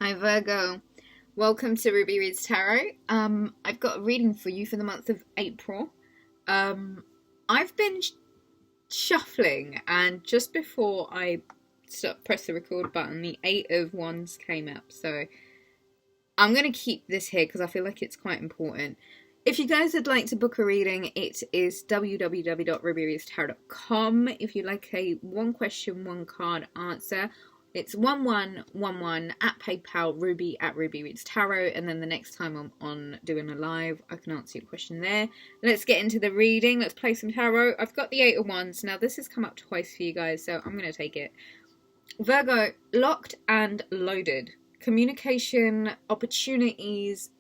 Hi Virgo, welcome to Ruby Reads Tarot. I've got a reading for you for the month of April. I've been shuffling, and just before I press the record button, the Eight of Wands came up. So I'm going to keep this here because I feel like it's quite important. If you guys would like to book a reading, it is www.rubyreadstarot.com. If you'd like a one question, one card answer, it's 1111 at PayPal, Ruby at Ruby Reads Tarot, and then the next time I'm on doing a live, I can answer your question there. Let's get into the reading. Let's play some tarot. I've got the Eight of Wands. Now, this has come up twice for you guys, so I'm going to take it. Virgo, locked and loaded. Communication, opportunities,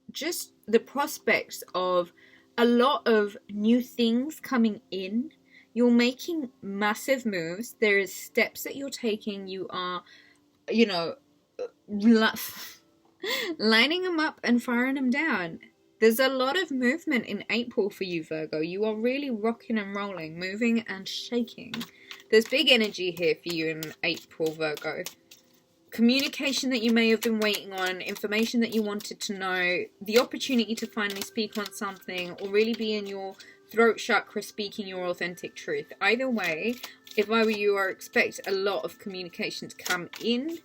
just the prospects of a lot of new things coming in. You're making massive moves. There is steps that you're taking. You are, lining them up and firing them down. There's a lot of movement in April for you, Virgo. You are really rocking and rolling, moving and shaking. There's big energy here for you in April, Virgo. Communication that you may have been waiting on, information that you wanted to know, the opportunity to finally speak on something, or really be in your throat chakra speaking your authentic truth. Either way, if I were you, I expect a lot of communication to come in.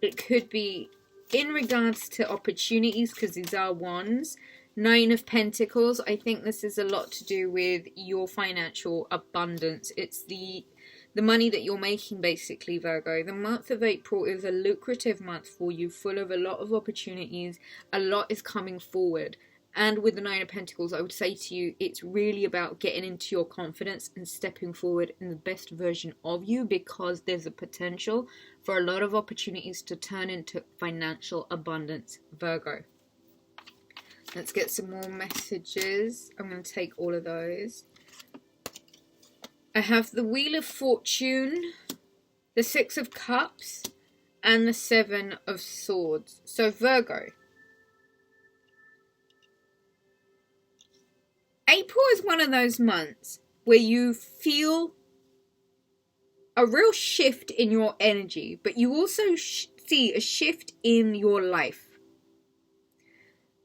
It could be in regards to opportunities, because these are wands. Nine of Pentacles, I think this is a lot to do with your financial abundance. It's the money that you're making, basically, Virgo. The month of April is a lucrative month for you, full of a lot of opportunities. A lot is coming forward. And with the Nine of Pentacles, I would say to you, it's really about getting into your confidence and stepping forward in the best version of you, because there's a potential for a lot of opportunities to turn into financial abundance, Virgo. Let's get some more messages. I'm going to take all of those. I have the Wheel of Fortune, the Six of Cups, and the Seven of Swords. So Virgo, April is one of those months where you feel a real shift in your energy, but you also see a shift in your life.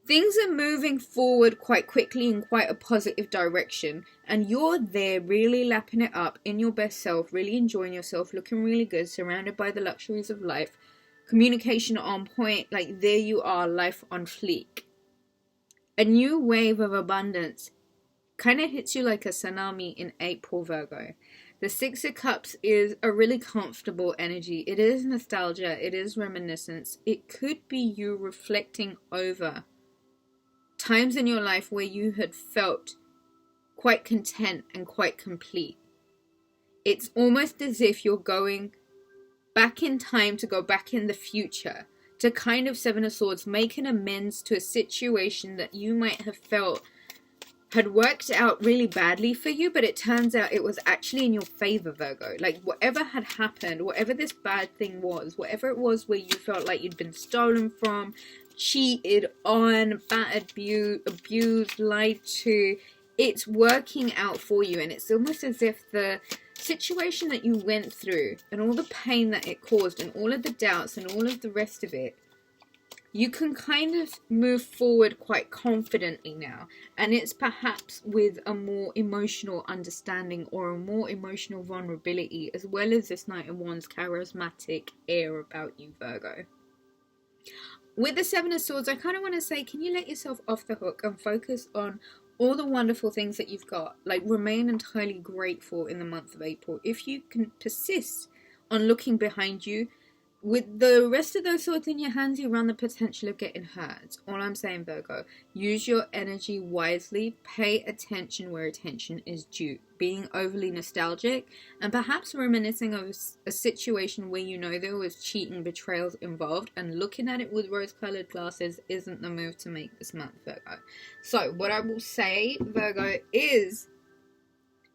Things are moving forward quite quickly in quite a positive direction, and you're there really lapping it up in your best self, really enjoying yourself, looking really good, surrounded by the luxuries of life, communication on point, like there you are, life on fleek. A new wave of abundance kind of hits you like a tsunami in April, Virgo. The Six of Cups is a really comfortable energy. It is nostalgia, it is reminiscence. It could be you reflecting over times in your life where you had felt quite content and quite complete. It's almost as if you're going back in time to go back in the future to kind of, Seven of Swords, make an amends to a situation that you might have felt had worked out really badly for you, but it turns out it was actually in your favor, Virgo. Like, whatever had happened, whatever this bad thing was, whatever it was where you felt like you'd been stolen from, cheated on, battered, abused, lied to, it's working out for you. And it's almost as if the situation that you went through and all the pain that it caused and all of the doubts and all of the rest of it, you can kind of move forward quite confidently now. And it's perhaps with a more emotional understanding or a more emotional vulnerability, as well as this Knight of Wands charismatic air about you, Virgo. With the Seven of Swords, I kind of want to say, can you let yourself off the hook and focus on all the wonderful things that you've got? Like, remain entirely grateful in the month of April. If you can persist on looking behind you, with the rest of those swords in your hands, you run the potential of getting hurt. All I'm saying, Virgo, use your energy wisely. Pay attention where attention is due. Being overly nostalgic and perhaps reminiscing of a situation where you know there was cheating, betrayals involved, and looking at it with rose-colored glasses isn't the move to make this month, Virgo. So what I will say, Virgo, is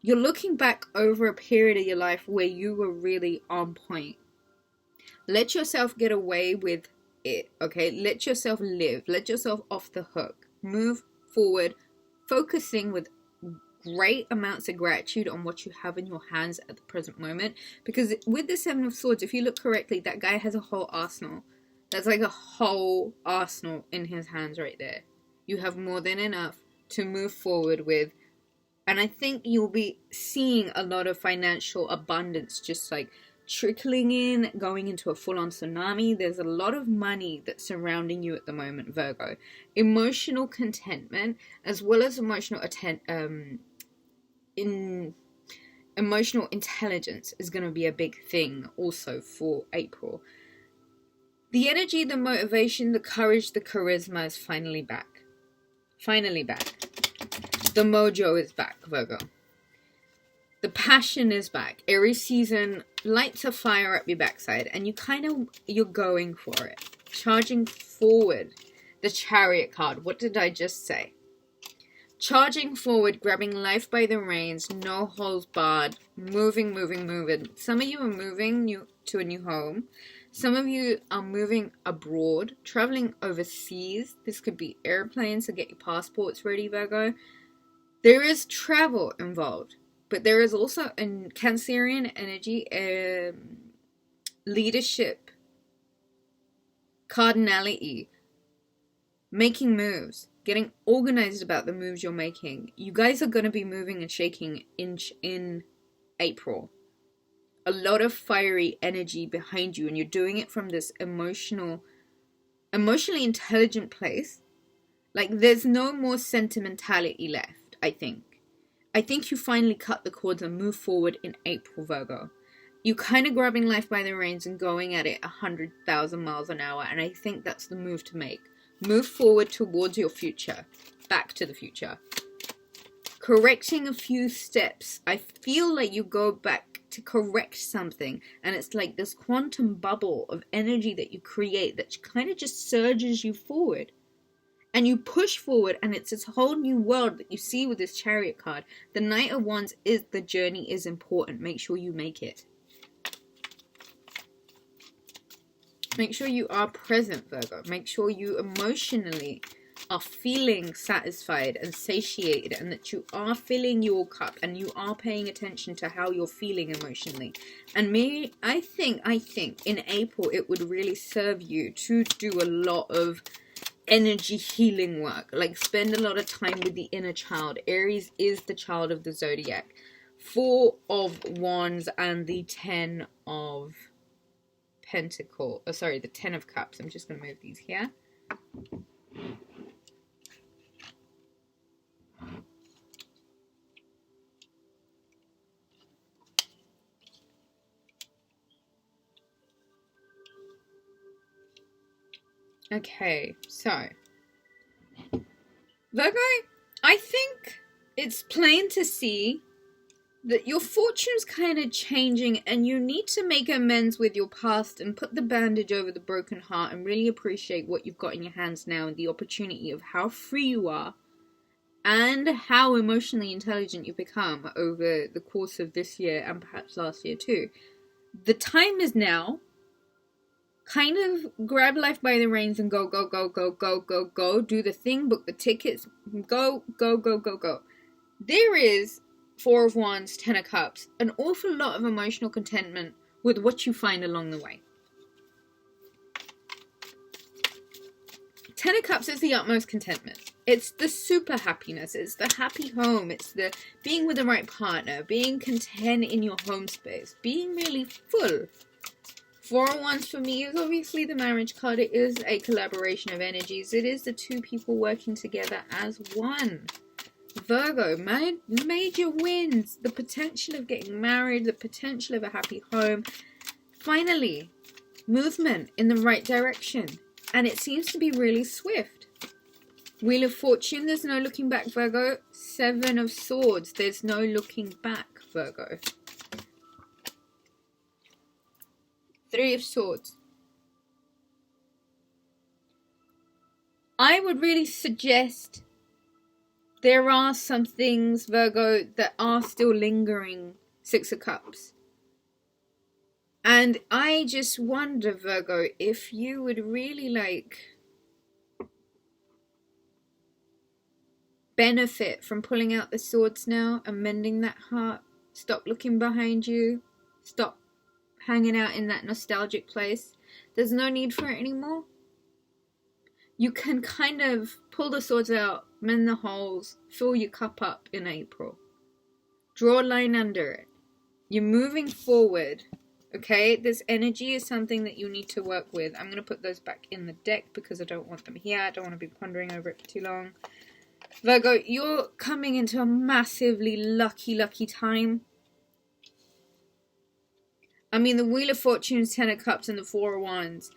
you're looking back over a period of your life where you were really on point. Let yourself get away with it, okay? Let yourself live. Let yourself off the hook. Move forward, focusing with great amounts of gratitude on what you have in your hands at the present moment. Because with the Seven of Swords, if you look correctly, that guy has a whole arsenal. That's like a whole arsenal in his hands right there. You have more than enough to move forward with. And I think you'll be seeing a lot of financial abundance just like trickling in, going into a full-on tsunami. There's a lot of money that's surrounding you at the moment, Virgo. Emotional contentment, as well as emotional emotional intelligence is going to be a big thing also for April. The energy, the motivation, the courage, the charisma is finally back. Finally back. The mojo is back, Virgo. The passion is back. Aries season lights a fire up your backside and you're going for it. Charging forward. The Chariot card. What did I just say? Charging forward, grabbing life by the reins, no holds barred, moving. Some of you are moving to a new home. Some of you are moving abroad, traveling overseas. This could be airplanes, so get your passports ready, Virgo. There is travel involved, but there is also a Cancerian energy, leadership, cardinality, making moves, getting organized about the moves you're making. You guys are going to be moving and shaking in April. A lot of fiery energy behind you, and you're doing it from this emotionally intelligent place. Like, there's no more sentimentality left, I think. I think you finally cut the cords and move forward in April, Virgo. You're kind of grabbing life by the reins and going at it 100,000 miles an hour, and I think that's the move to make. Move forward towards your future. Back to the future. Correcting a few steps. I feel like you go back to correct something, and it's like this quantum bubble of energy that you create that kind of just surges you forward. And you push forward, and it's this whole new world that you see with this Chariot card. The Knight of Wands is the journey is important. Make sure you make it. Make sure you are present, Virgo. Make sure you emotionally are feeling satisfied and satiated, and that you are filling your cup and you are paying attention to how you're feeling emotionally. And I think in April it would really serve you to do a lot of energy healing work. Like, spend a lot of time with the inner child. Aries is the child of the zodiac. 4 of Wands and the 10 of Pentacles. Oh, sorry, the 10 of Cups. I'm just going to move these here. Okay, so Virgo, I think it's plain to see that your fortune's kind of changing, and you need to make amends with your past and put the bandage over the broken heart and really appreciate what you've got in your hands now and the opportunity of how free you are and how emotionally intelligent you become over the course of this year and perhaps last year too. The time is now. Kind of grab life by the reins and go. Do the thing, book the tickets, go. There is 4 of Wands, 10 of Cups, an awful lot of emotional contentment with what you find along the way. 10 of Cups is the utmost contentment. It's the super happiness. It's the happy home. It's the being with the right partner, being content in your home space, being really full. 4 of Wands for me is obviously the marriage card. It is a collaboration of energies. It is the 2 people working together as one. Virgo, major wins. The potential of getting married, the potential of a happy home. Finally, movement in the right direction. And it seems to be really swift. Wheel of Fortune, there's no looking back, Virgo. 7 of Swords, there's no looking back, Virgo. 3 of Swords. I would really suggest there are some things, Virgo, that are still lingering. 6 of Cups. And I just wonder, Virgo, if you would really benefit from pulling out the swords now and mending that heart. Stop looking behind you. Stop hanging out in that nostalgic place. There's no need for it anymore. You can kind of pull the swords out, mend the holes, fill your cup up in April. Draw a line under it. You're moving forward, okay? This energy is something that you need to work with. I'm going to put those back in the deck because I don't want them here. I don't want to be pondering over it for too long. Virgo, you're coming into a massively lucky time. I mean, the Wheel of Fortune's 10 of Cups and the 4 of Wands.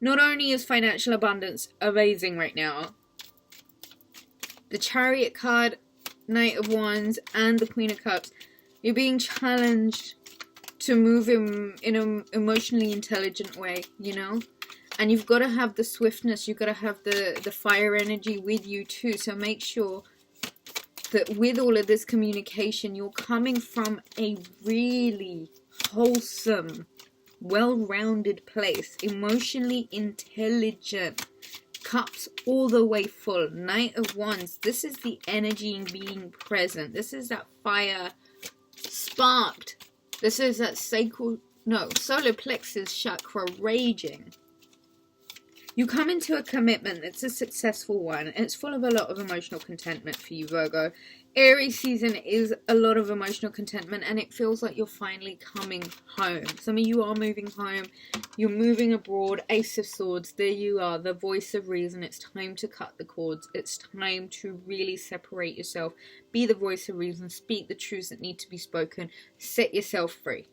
Not only is financial abundance amazing right now, the Chariot card, Knight of Wands, and the Queen of Cups, you're being challenged to move in an emotionally intelligent way, you know? And you've got to have the swiftness, you've got to have the fire energy with you too. So make sure that with all of this communication, you're coming from a really wholesome, well-rounded place, emotionally intelligent, cups all the way full, Knight of Wands. This is the energy being present. This is that fire sparked. This is that solar plexus chakra raging. You come into a commitment that's a successful one, and it's full of a lot of emotional contentment for you, Virgo. Aries season is a lot of emotional contentment, and it feels like you're finally coming home. Some of you are moving home. You're moving abroad. Ace of Swords. There you are, the voice of reason. It's time to cut the cords. It's time to really separate yourself. Be the voice of reason. Speak the truths that need to be spoken. Set yourself free.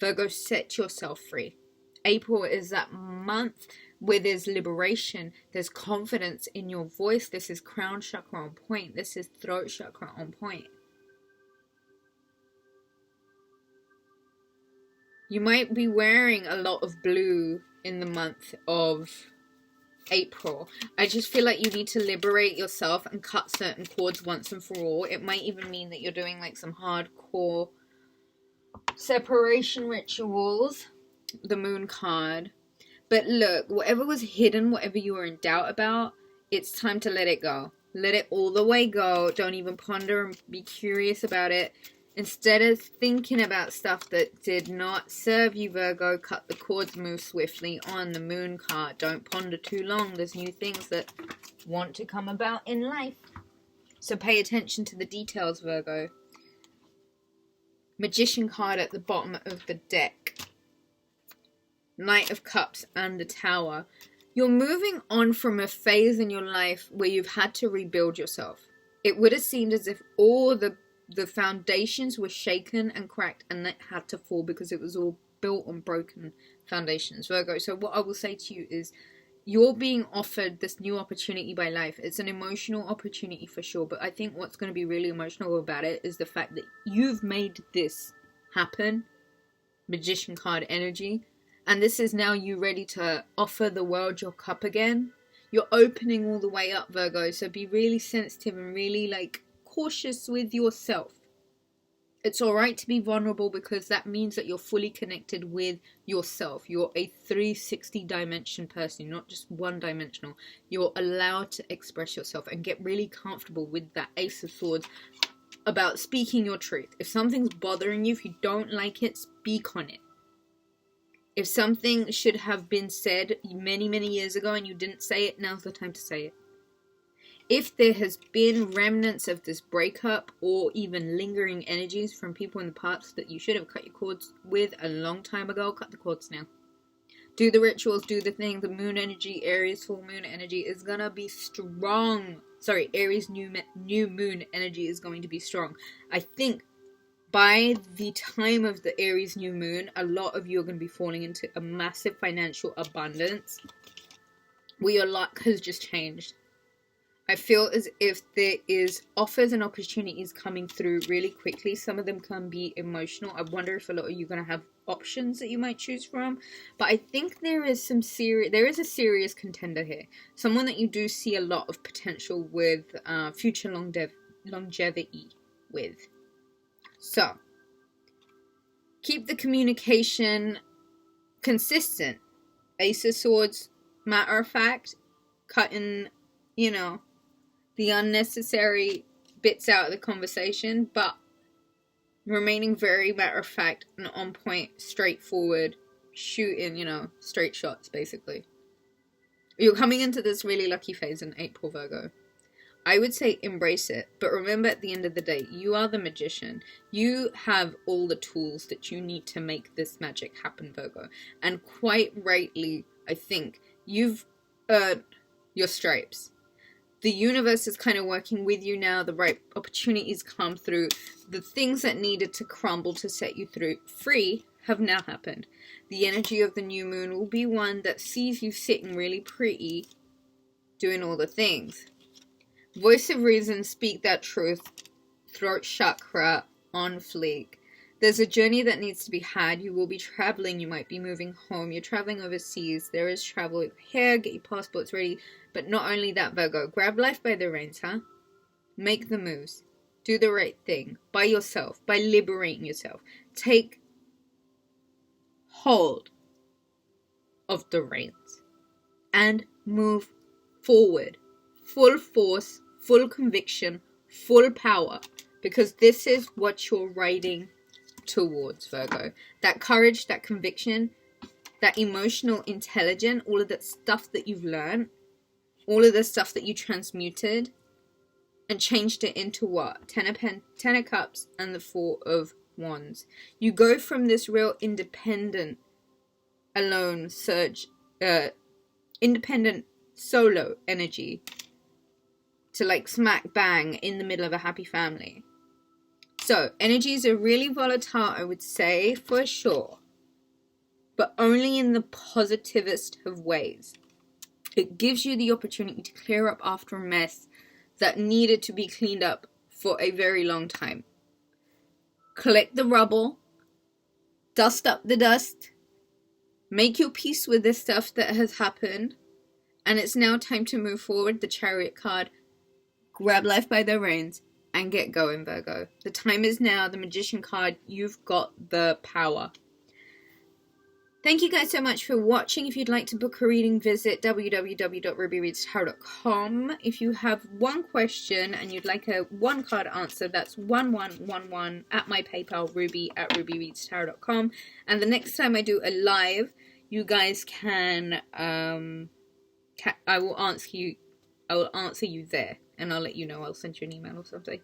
Virgo, set yourself free. April is that month where there's liberation, there's confidence in your voice. This is crown chakra on point. This is throat chakra on point. You might be wearing a lot of blue in the month of April. I just feel like you need to liberate yourself and cut certain cords once and for all. It might even mean that you're doing like some hardcore separation rituals. The Moon card. But look, whatever was hidden, whatever you were in doubt about, it's time to let it go. Let it all the way go. Don't even ponder and be curious about it. Instead of thinking about stuff that did not serve you, Virgo, cut the cords, move swiftly on. The Moon card. Don't ponder too long. There's new things that want to come about in life. So pay attention to the details, Virgo. Magician card at the bottom of the deck. Knight of Cups and the Tower. You're moving on from a phase in your life where you've had to rebuild yourself. It would have seemed as if all the foundations were shaken and cracked and that had to fall because it was all built on broken foundations, Virgo. So what I will say to you is you're being offered this new opportunity by life. It's an emotional opportunity for sure, but I think what's going to be really emotional about it is the fact that you've made this happen. Magician card energy. And this is now you ready to offer the world your cup again. You're opening all the way up, Virgo. So be really sensitive and really cautious with yourself. It's alright to be vulnerable because that means that you're fully connected with yourself. You're a 360 dimension person. You're not just one dimensional. You're allowed to express yourself and get really comfortable with that Ace of Swords about speaking your truth. If something's bothering you, if you don't like it, speak on it. If something should have been said many, many years ago and you didn't say it, now's the time to say it. If there has been remnants of this breakup or even lingering energies from people in the past that you should have cut your cords with a long time ago, cut the cords now. Do the rituals, do the thing. The moon energy, Aries full moon energy is going to be strong. Sorry, Aries new moon energy is going to be strong. I think by the time of the Aries new moon, a lot of you are going to be falling into a massive financial abundance where your luck has just changed. I feel as if there is offers and opportunities coming through really quickly. Some of them can be emotional. I wonder if a lot of you are going to have options that you might choose from. But I think there is a serious contender here. Someone that you do see a lot of potential with future longevity with. So, keep the communication consistent. Ace of Swords, matter of fact, cutting, the unnecessary bits out of the conversation, but remaining very matter of fact and on point, straightforward, shooting, you know, straight shots, basically. You're coming into this really lucky phase in April, Virgo. I would say embrace it, but remember at the end of the day, you are the magician. You have all the tools that you need to make this magic happen, Virgo. And quite rightly, I think, you've earned your stripes. The universe is kind of working with you now. The right opportunities come through. The things that needed to crumble to set you free have now happened. The energy of the new moon will be one that sees you sitting really pretty, doing all the things. Voice of reason, speak that truth. Throat chakra on fleek. There's a journey that needs to be had. You will be traveling. You might be moving home. You're traveling overseas. There is travel here. Get your passports ready. But not only that, Virgo. Grab life by the reins, huh? Make the moves. Do the right thing. By yourself. By liberating yourself. Take hold of the reins. And move forward. Full force. Full conviction. Full power. Because this is what you're riding towards, Virgo. That courage, that conviction, that emotional intelligence, all of that stuff that you've learned, all of the stuff that you transmuted and changed it into what? Ten of Cups and the Four of Wands. You go from this real independent, alone, independent solo energy to like smack bang in the middle of a happy family. So, energies are really volatile, I would say, for sure. But only in the positivist of ways. It gives you the opportunity to clear up after a mess that needed to be cleaned up for a very long time. Collect the rubble. Dust up the dust. Make your peace with the stuff that has happened. And it's now time to move forward. The Chariot card. Grab life by the reins. And get going, Virgo. The time is now. The Magician card, you've got the power. Thank you guys so much for watching. If you'd like to book a reading, visit www.rubyreadstarot.com. If you have one question and you'd like a one-card answer, that's 1111 at my PayPal, ruby@rubyreadstarot.com. And the next time I do a live, you guys can, I will answer you there. And I'll let you know. I'll send you an email or something.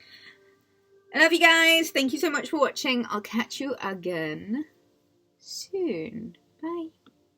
I love you guys. Thank you so much for watching. I'll catch you again soon. Bye.